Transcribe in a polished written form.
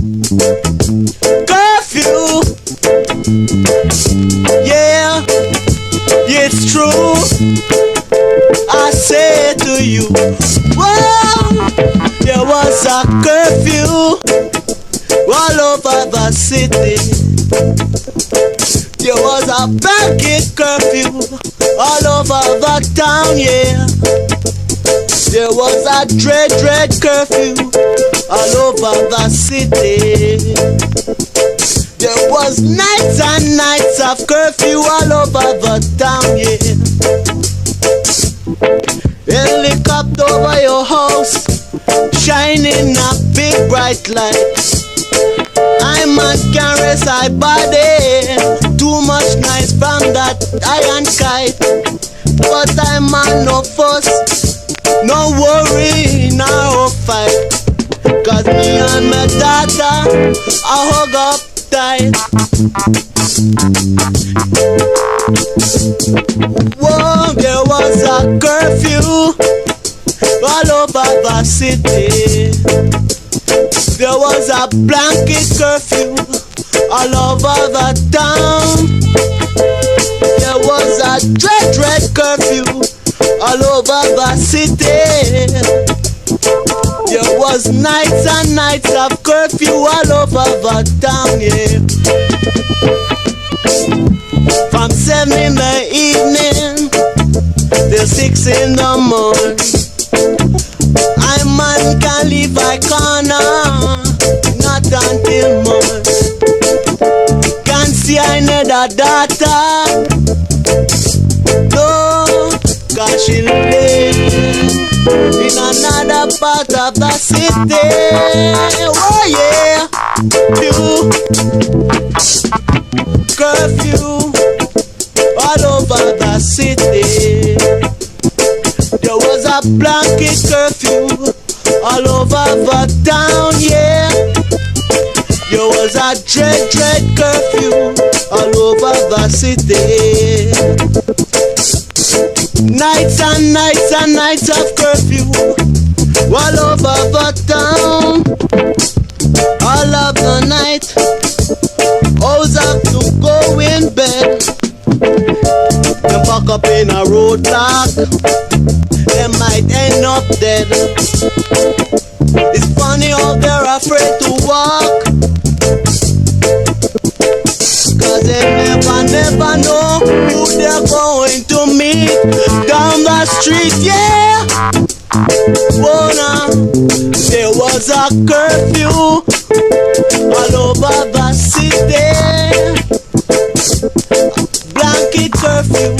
Curfew. Yeah, it's true. I say to you, well, there was a curfew all over the city. There was a blanket curfew all over the town, yeah. There was a dread curfew all over the city. There was nights and nights of curfew all over the town, yeah. Helicopter over your house, shining a big bright light. I man can rest my body, too much nice from that iron kite. But I man no fuss, no worry, no fight. Cause me and my daughter, I hug up tight. Whoa, there was a curfew all over the city. There was a blanket curfew all over the town. There was a dread curfew all over the city. There was nights and nights of curfew all over the town, yeah. From 7 in the evening till 6 in the morning, I man can leave my corner, not until morning. Can't see I need a daughter, no, cause she lives in another part of the city. Oh yeah, curfew all over the city. There was a blanket curfew all over the town, yeah. There was a dread curfew all over the city. Nights and nights and nights of curfew all over the town. All of the night, always have to go in bed. Them back up in a roadblock, they might end up dead. It's funny how they're afraid to walk, cause they never know who they're going to meet down the street, yeah. Whoa, now, there was a curfew all over the city. Blanket curfew